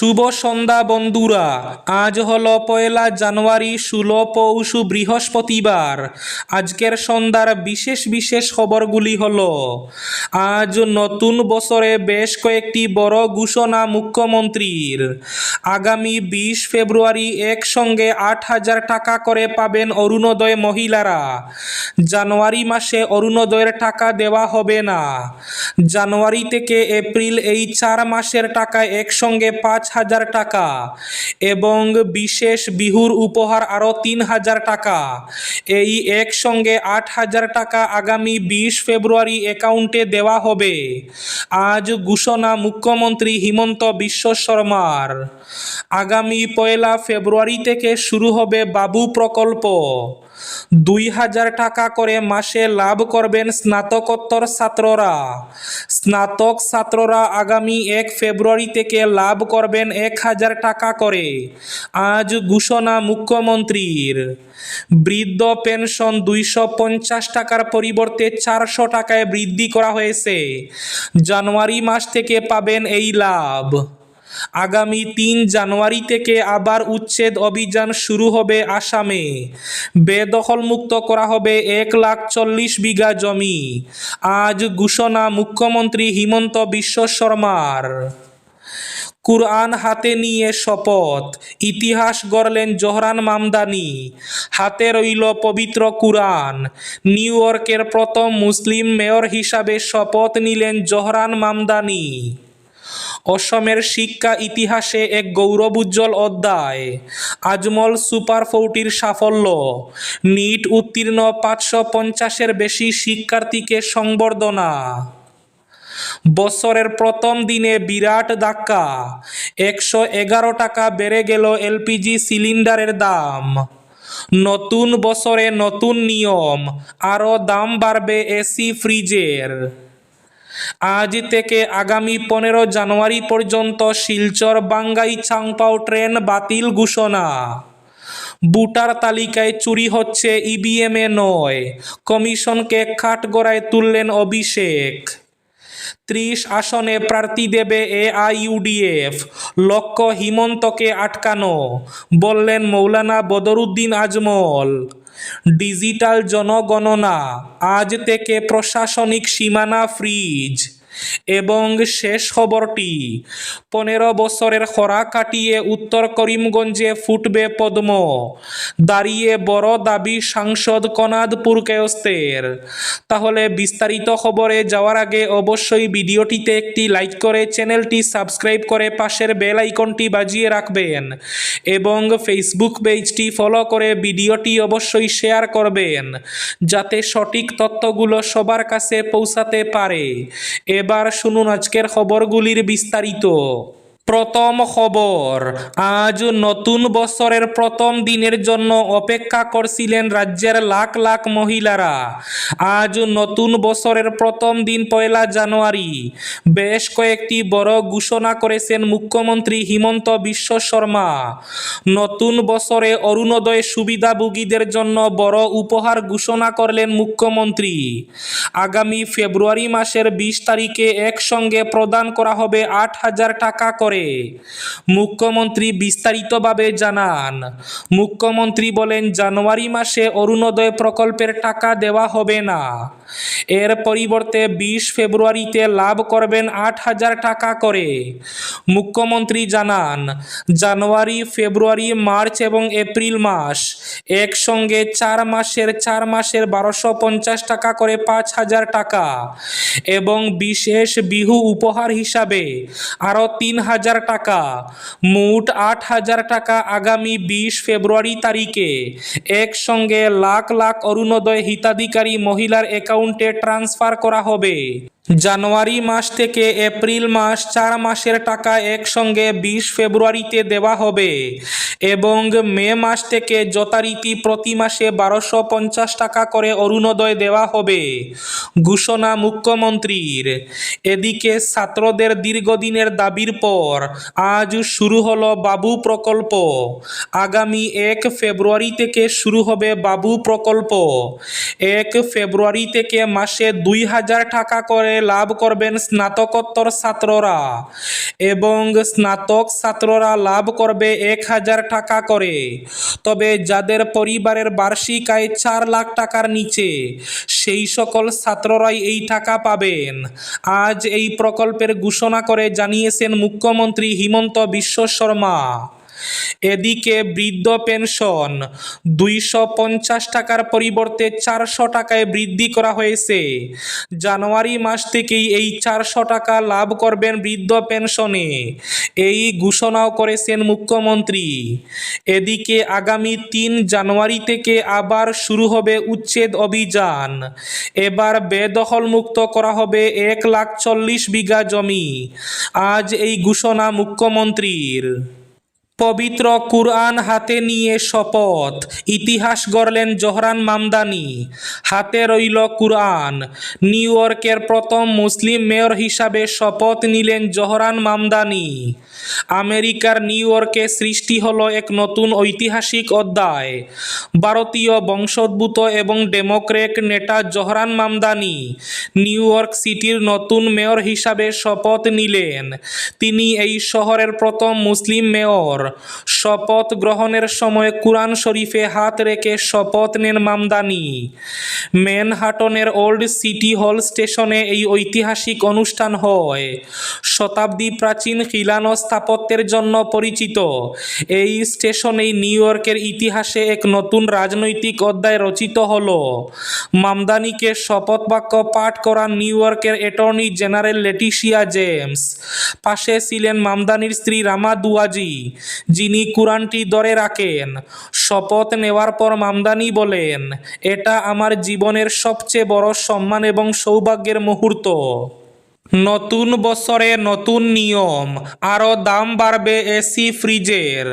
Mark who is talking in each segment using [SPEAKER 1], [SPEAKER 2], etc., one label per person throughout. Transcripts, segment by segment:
[SPEAKER 1] শুভ সন্ধ্যা বন্ধুরা। আজ হলো 1 জানুয়ারি 16 পৌষ বৃহস্পতিবার। আজকের সন্ধ্যার বিশেষ বিশেষ খবরগুলি হলো, আজ নতুন বছরে বেশ কয়েকটি বড় ঘোষণা মুখ্যমন্ত্রীর। আগামী 20 ফেব্রুয়ারি একসঙ্গে 8,000 টাকা করে পাবেন অরুণোদয় মহিলারা। জানুয়ারি মাসে অরুণোদয়ের টাকা দেওয়া হবে না। জানুয়ারি থেকে এপ্রিল এই 4 মাসের টাকা একসঙ্গে 5,000 টাকা এবং বিশেষ বিহুর উপহার আরও 3,000 টাকা। এই একসঙ্গে 8,000 টাকা আগামী 20 ফেব্রুয়ারি অ্যাকাউন্টে দেওয়া হবে। আজ ঘোষণা মুখ্যমন্ত্রী হিমন্ত বিশ্ব শর্মার। আগামী 1 ফেব্রুয়ারি থেকে শুরু হবে বাবু প্রকল্প। 2,000 টাকা করে মাসে লাভ করবেন স্নাতকোত্তর ছাত্ররা। স্নাতক ছাত্ররা আগামী 1 ফেব্রুয়ারি থেকে লাভ করবেন 1,000 টাকা করে। আজ ঘোষণা মুখ্যমন্ত্রীর। বৃদ্ধ পেনশন 250 টাকার পরিবর্তে 400 টাকায় বৃদ্ধি করা হয়েছে। জানুয়ারি মাস থেকে পাবেন এই লাভ। আগামী 3 জানুয়ারি থেকে আবার উচ্ছেদ অভিযান শুরু হবে আসামে। বেদখলমুক্ত করা হবে 1,40,000 বিঘা জমি। আজ ঘোষণা মুখ্যমন্ত্রী হিমন্ত বিশ্ব শর্মার। কুরআন হাতে নিয়ে শপথ, ইতিহাস গড়লেন জোহরান মামদানি। হাতে রইল পবিত্র কুরআন। নিউ ইয়র্কের প্রথম মুসলিম মেয়র হিসাবে শপথ নিলেন জোহরান মামদানি। অসমের শিক্ষা ইতিহাসে এক গৌরবোজ্জ্বল অধ্যায়। আজমল সুপার 40-র সাফল্য। নিট উত্তীর্ণ 550-এর বেশি শিক্ষার্থীকে সংবর্ধনা। বছরের প্রথম দিনে বিরাট ধাক্কা, 111 টাকা বেড়ে গেল এলপিজি সিলিন্ডারের দাম। নতুন বছরে নতুন নিয়ম, আরও দাম বাড়বে এসি ফ্রিজের। আজ থেকে আগামী 15 জানুয়ারি পর্যন্ত শিলচর বাঙ্গাই চাংপাও ট্রেন বাতিল ঘোষণা। ভোটার তালিকায় চুরি হচ্ছে, ইভিএমে নয়, কমিশনকে কাঠগড়ায় তুললেন অভিষেক। 30 আসনে প্রার্থী দেবে এআইইউডিএফ, লক্ষ্য হিমন্তকে আটকানো, বললেন মৌলানা বদরুদ্দিন আজমল। ডিজিটাল জনগণনা, আজ থেকে প্রশাসনিক সীমানা ফ্রিজ। এবং শেষ খবরটি, 15 বছরের খরা কাটিয়ে উত্তর করিমগঞ্জে ফুটবে পদ্ম। দাঁড়িয়ে বড় দাবি সাংসদ কনাদপুর কায়স্থের। তাহলে বিস্তারিত খবরে যাওয়ার আগে অবশ্যই ভিডিওটিতে একটি লাইক করে চ্যানেলটি সাবস্ক্রাইব করে পাশের বেল আইকনটি বাজিয়ে রাখবেন এবং ফেসবুক পেজটি ফলো করে ভিডিওটি অবশ্যই শেয়ার করবেন, যাতে সঠিক তথ্যগুলো সবার কাছে পৌঁছাতে পারে। এবার শুনুন আজকের খবরগুলির বিস্তারিত। প্রথম খবর, আজ নতুন বছরের প্রথম দিনের জন্য অপেক্ষা করছিলেন রাজ্যের লাখ লাখ মহিলারা। আজ নতুন বছরের প্রথম দিন 1 জানুয়ারি। বেশ কয়েকটি বড় ঘোষণা করেছেন মুখ্যমন্ত্রী হিমন্ত বিশ্ব শর্মা। নতুন বছরে অরুণোদয় সুবিধাভোগীদের জন্য বড় উপহার ঘোষণা করলেন মুখ্যমন্ত্রী। আগামী ফেব্রুয়ারি মাসের 20 তারিখে একসঙ্গে প্রদান করা হবে 8,000 টাকা করে। মুখ্যমন্ত্রী বিস্তারিতভাবে জানান। মুখ্যমন্ত্রী বলেন, জানুয়ারি মাসে অরুণোদয় প্রকল্পের টাকা দেওয়া হবে না। এর পরিবর্তে 20 ফেব্রুয়ারিতে লাভ করবেন 8,000 টাকা করে। মুখ্যমন্ত্রী জানান, জানুয়ারি, ফেব্রুয়ারি, মার্চ এবং এপ্রিল মাস একসঙ্গে 4 মাসের 1250 টাকা করে 5,000 টাকা এবং বিশেষ বিহু উপহার হিসাবে আরও 3,000 টাকা, মোট 8,000 টাকা আগামী 20 ফেব্রুয়ারি তারিখে একসঙ্গে লাখ লাখ অরুণোদয় হিতাধিকারী মহিলার অ্যাকাউন্টে ট্রান্সফার করা হবে। জানুয়ারি মাস থেকে এপ্রিল মাস 4 মাসের টাকা একসঙ্গে 20 ফেব্রুয়ারিতে দেওয়া হবে এবং মে মাস থেকে যথারীতি প্রতি মাসে 1250 টাকা করে অরুণোদয় দেওয়া হবে। ঘোষণা মুখ্যমন্ত্রীর। এদিকে ছাত্রদের দীর্ঘদিনের দাবির পর আজ শুরু হলো বাবু প্রকল্প। আগামী 1 ফেব্রুয়ারি থেকে শুরু হবে বাবু প্রকল্প। 1 ফেব্রুয়ারি থেকে মাসে 2,000 টাকা করে করে লাভ করবেন স্নাতকোত্তর ছাত্ররা এবং স্নাতক ছাত্ররা লাভ করবে 1,000 টাকা করে। তবে যাদের পরিবারের বার্ষিক আয় 4 লাখ টাকার নিচে সেই সকল ছাত্ররাই এই টাকা পাবেন। আজ এই প্রকল্পের ঘোষণা করে জানিয়েছেন মুখ্যমন্ত্রী হিমন্ত বিশ্ব শর্মা। এদিকে বৃদ্ধ পেনশন 250 টাকার পরিবর্তে 400 টাকায় বৃদ্ধি করা হয়েছে। জানুয়ারি মাস থেকেই এই 400 টাকা লাভ করবেন বৃদ্ধ পেনশনে, এই ঘোষণাও করেছেন মুখ্যমন্ত্রী। এদিকে আগামী 3 জানুয়ারি থেকে আবার শুরু হবে উচ্ছেদ অভিযান। এবার বেদখল মুক্ত করা হবে 1,40,000 বিঘা জমি। আজ এই ঘোষণা মুখ্যমন্ত্রীর। পবিত্র কুরআন হাতে নিয়ে শপথ, ইতিহাস গড়লেন জোহরান মামদানি। হাতে রইল কুরআন। নিউ ইয়র্কের প্রথম মুসলিম মেয়র হিসাবে শপথ নিলেন জোহরান মামদানি। আমেরিকার নিউ ইয়র্কে সৃষ্টি হলো এক নতুন ঐতিহাসিক অধ্যায়। ভারতীয় বংশোদ্ভূত এবং ডেমোক্রেট নেতা জোহরান মামদানি নিউ ইয়র্ক সিটির নতুন মেয়র হিসাবে শপথ নিলেন। তিনি এই শহরের প্রথম মুসলিম মেয়র। শপথ গ্রহণের সময় কুরআন শরীফে হাত রেখে শপথ নেন মামদানি। ম্যানহাটনের ওল্ড সিটি হল স্টেশনে এই ঐতিহাসিক অনুষ্ঠান হয়। শতাব্দী প্রাচীন খিলানো স্থাপত্যের জন্য পরিচিত এই স্টেশনেই নিউ ইয়র্কের ইতিহাসে এক নতুন রাজনৈতিক অধ্যায় রচিত হল। মামদানিকে শপথ বাক্য পাঠ করান নিউ ইয়র্কের অ্যাটর্নি জেনারেল লেটিশিয়া জেমস। পাশে ছিলেন মামদানির স্ত্রী রামা দুয়াজি, যিনি কুরআনটি ধরে রাখেন। শপথ নেওয়ার পর মামদানি বলেন, এটা আমার জীবনের সবচেয়ে বড় সম্মান এবং সৌভাগ্যের মুহূর্ত। নতুন বছরে নতুন নিয়ম, আরও দাম বাড়বে এসি ফ্রিজের।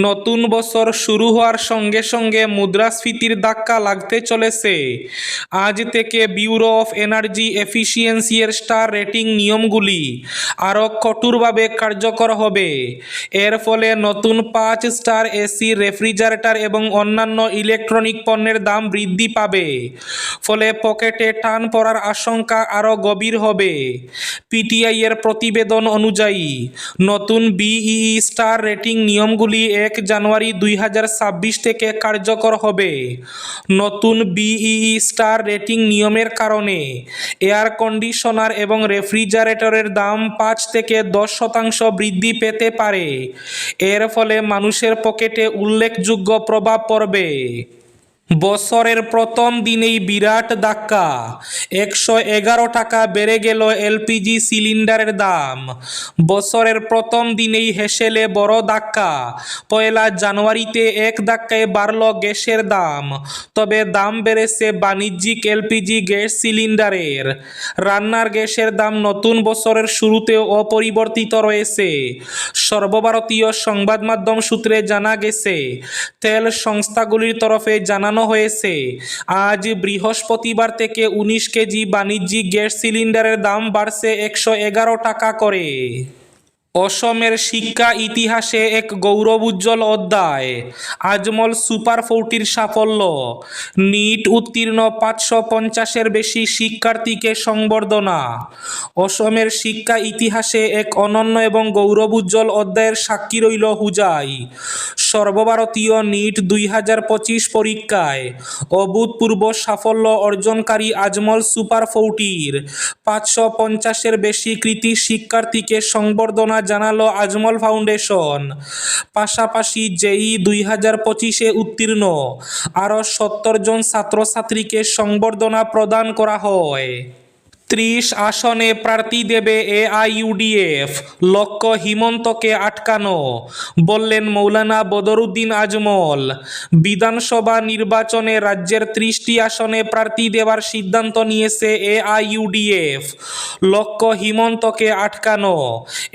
[SPEAKER 1] নতুন বছর শুরু হওয়ার সঙ্গে সঙ্গে মুদ্রাস্ফীতির ধাক্কা লাগতে চলেছে। আজ থেকে ব্যুরো অফ এনার্জি এফিসিয়েন্সি এর স্টার রেটিং নিয়মগুলি আরও কঠোরভাবে কার্যকর হবে। এর ফলে নতুন 5 স্টার এসি, রেফ্রিজারেটর এবং অন্যান্য ইলেকট্রনিক পণ্যের দাম বৃদ্ধি পাবে। ফলে পকেটে টান পড়ার আশঙ্কা আরও গভীর হবে। পিটিআই এর প্রতিবেদন অনুযায়ী নতুন বিইই স্টার রেটিং নিয়মগুলি 1 জানুয়ারি 2026 থেকে কার্যকর হবে। নতুন বিইই স্টার রেটিং নিয়মের কারণে এয়ার কন্ডিশনার এবং রেফ্রিজারেটরের দাম 5 থেকে 10% বৃদ্ধি পেতে পারে। এর ফলে মানুষের পকেটে উল্লেখযোগ্য প্রভাব পড়বে। বছরের প্রথম দিনেই বিরাট ধাক্কা, 111 টাকা বেড়ে গেল এলপিজি সিলিন্ডারের দাম। বছরের প্রথম দিনেই হেসেলে বড় ধাক্কা। 1 জানুয়ারিতে এক ধাক্কায় বাড়ল গ্যাসের দাম। তবে দাম বেড়েছে বাণিজ্যিক এলপিজি গ্যাস সিলিন্ডারের। রান্নার গ্যাসের দাম নতুন বছরের শুরুতেও অপরিবর্তিত রয়েছে। সর্বভারতীয় সংবাদ মাধ্যম সূত্রে জানা গেছে, তেল সংস্থাগুলির তরফে জানানো হয়েছে, আজ বৃহস্পতিবার থেকে 19 কেজি বাণিজ্যিক গ্যাস সিলিন্ডারের দাম বাড়ছে 111 টাকা করে। অসমের শিক্ষা ইতিহাসে এক গৌরবোজ্জ্বল অধ্যায়। আজমল সুপার 40 সাফল্য। নিট উত্তীর্ণ 550-এর বেশি শিক্ষার্থীকে সংবর্ধনা। অসমের শিক্ষা ইতিহাসে এক অনন্য এবং গৌরবোজ্জ্বল অধ্যায়ের সাক্ষী রইল হুজাই। সর্বভারতীয় নিট 2025 পরীক্ষায় অভূতপূর্ব সাফল্য অর্জনকারী আজমল সুপার 40-র 550-এর বেশি কৃতী শিক্ষার্থীকে সংবর্ধনা জানালো আজমল ফাউন্ডেশন। পাশাপাশি জেই 2025-এ উত্তীর্ণ আরও 70 জন ছাত্রছাত্রীকে সংবর্ধনা প্রদান করা হয়। 30 আসনে প্রার্থী দেবে এআইইউডিএফ, লক্ষ্য হিমন্তকে আটকানো, বললেন মৌলানা বদরুদ্দিন আজমল। বিধানসভা নির্বাচনে রাজ্যের 30টি আসনে প্রার্থী দেওয়ার সিদ্ধান্ত নিয়েছে এআইইউডিএফ, লক্ষ্য হিমন্তকে আটকানো।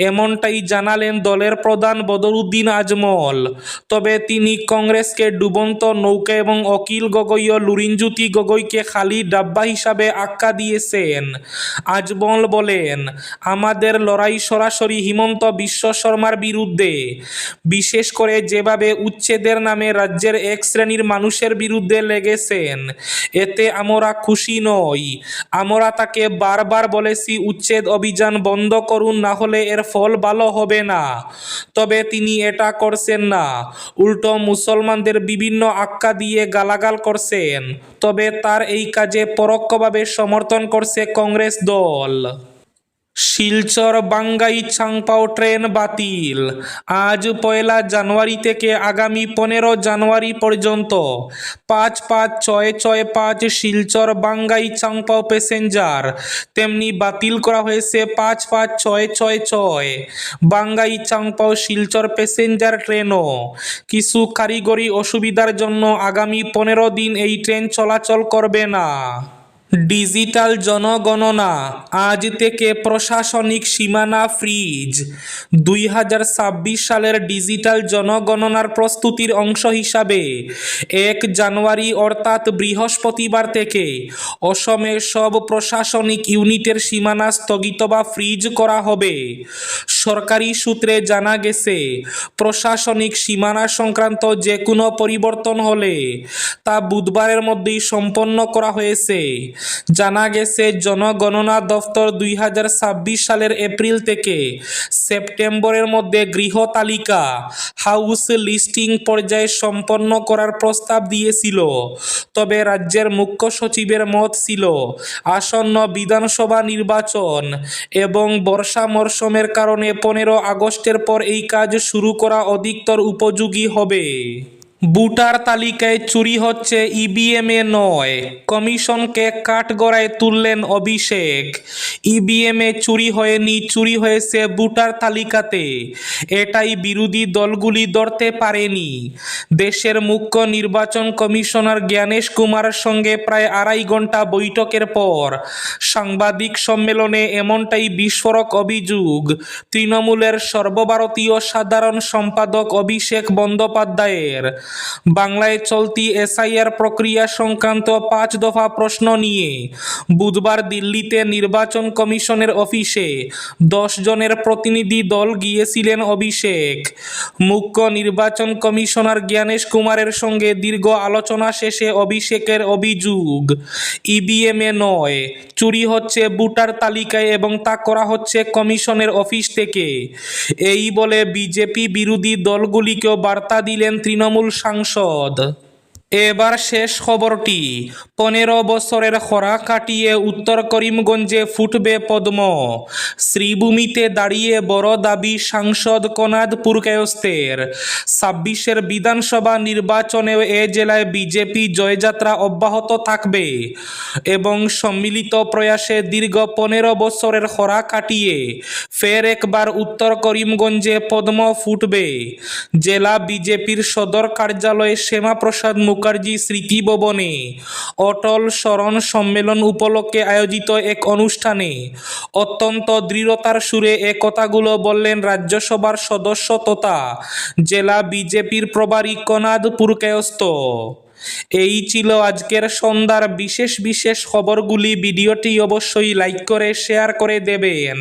[SPEAKER 1] এমনটাই জানালেন দলের প্রধান বদরুদ্দিন আজমল। তবে তিনি কংগ্রেসকে ডুবন্ত নৌকা এবং অখিল গগৈ ও লুরিনজ্যোতি গগৈকে খালি ডাব্বা হিসাবে আখ্যা দিয়েছেন। আজমল বলেন, আমাদের লড়াই সরাসরি হিমন্ত বিশ্ব শর্মার বিরুদ্ধে, বিশেষ করে যেভাবে উচ্ছেদের নামে রাজ্যের এক শ্রেণীর মানুষের বিরুদ্ধে লেগেছেন, এতে আমরা খুশি নই। আমরা তাকে বারবার বলেছি উচ্ছেদ অভিযান বন্ধ করুন, না হলে এর ফল ভালো হবে না। তবে তিনি এটা করছেন না, উল্টো মুসলমানদের বিভিন্ন আখ্যা দিয়ে গালাগাল করছেন। তবে তার এই কাজে পরোক্ষভাবে সমর্থন করছে কংগ্রেস দল। শিলচর বাঙ্গাই চাংপাও ট্রেন বাতিল। আজ 1 জানুয়ারি থেকে আগামী 15 জানুয়ারি পর্যন্ত 55665 শিলচর বাঙ্গাই চাংপাও প্যাসেঞ্জার তেমনি বাতিল করা হয়েছে 55666 বাঙ্গাই চাংপাও শিলচর প্যাসেঞ্জার ট্রেনও। কিছু কারিগরি অসুবিধার জন্য আগামী 15 দিন এই ট্রেন চলাচল করবে না। ডিজিটাল জনগণনা, আজ থেকে প্রশাসনিক সীমানা ফ্রিজ। 2026 সালের ডিজিটাল জনগণনার প্রস্তুতির অংশ হিসাবে 1 জানুয়ারি অর্থাৎ বৃহস্পতিবার থেকে অসমের সব প্রশাসনিক ইউনিটের সীমানা স্থগিত বা ফ্রিজ করা হবে। সরকারি সূত্রে জানা গেছে, প্রশাসনিক সীমানা সংক্রান্ত যে কোনো পরিবর্তন হলে তা বুধবারের মধ্যেই সম্পন্ন করা হয়েছে। জানা গেছে, জনগণনা দফতর 2026 সালের এপ্রিল থেকে সেপ্টেম্বরের মধ্যে গৃহ তালিকা হাউস লিস্টিং পর্যায়ে সম্পন্ন করার প্রস্তাব দিয়েছিল। তবে রাজ্যের মুখ্য সচিবের মত ছিল, আসন্ন বিধানসভা নির্বাচন এবং বর্ষা মরশুমের কারণে 15 আগস্টের পর এই কাজ শুরু করা অধিকতর উপযোগী হবে। ভোটার তালিকায় চুরি হচ্ছে, ইভিএমে নয়, কমিশনকে কাঠগড়ায় তুললেন অভিষেক। ইভিএমে চুরি হয়নি, চুরি হয়েছে ভোটার তালিকাতে। এটাই বিরোধী দলগুলি ধরতে পারেনি। দেশের মুখ্য নির্বাচন কমিশনার জ্ঞানেশ কুমারের সঙ্গে প্রায় 2.5 ঘন্টা বৈঠকের পর সাংবাদিক সম্মেলনে এমনটাই বিস্ফোরক অভিযোগ তৃণমূলের সর্বভারতীয় সাধারণ সম্পাদক অভিষেক বন্দ্যোপাধ্যায়ের। বাংলায় চলতি এসআইআর প্রক্রিয়া সংক্রান্ত 5 দফা প্রশ্ন নিয়ে বুধবার দিল্লিতে নির্বাচন কমিশনের অফিসে 10 জনের প্রতিনিধি দল গিয়েছিলেন অভিষেক। মুখ্য নির্বাচন কমিশনার জ্ঞানেশ কুমারের সঙ্গে দীর্ঘ আলোচনা শেষে অভিষেকের অভিযোগ, ইভিএমে নয়, চুরি হচ্ছে ভোটার তালিকায় এবং তা করা হচ্ছে কমিশনের অফিস থেকে। এই বলে বিজেপি বিরোধী দলগুলিকেও বার্তা দিলেন তৃণমূল সাংসদ। এবার শেষ খবরটি, 15 বছরের খরা কাটিয়ে উত্তর করিমগঞ্জে ফুটবে পদ্ম। শ্রীভূমিতে দাঁড়িয়ে বড় দাবি সাংসদ কনাদ পুরকায়স্থের। 26-এর বিধানসভা নির্বাচনেও এ জেলায় বিজেপি জয়যাত্রা অব্যাহত থাকবে এবং সম্মিলিত প্রয়াসে দীর্ঘ 15 বছরের খরা কাটিয়ে ফের একবার উত্তর করিমগঞ্জে পদ্ম ফুটবে। জেলা বিজেপির সদর কার্যালয়ে শ্যামাপ্রসাদ মুখার্জি স্মৃতি ভবনে অটল স্মরণ সম্মেলন উপলক্ষে আয়োজিত এক অনুষ্ঠানে অত্যন্ত দৃঢ়তার সুরে এ কথাগুলো বললেন রাজ্যসভার সদস্য তথা জেলা বিজেপির প্রভারী কনাদ পুরকায়স্থ। এই ছিল আজকের সন্ধ্যার বিশেষ খবরগুলি। ভিডিওটি অবশ্যই লাইক করে শেয়ার করে দেবেন।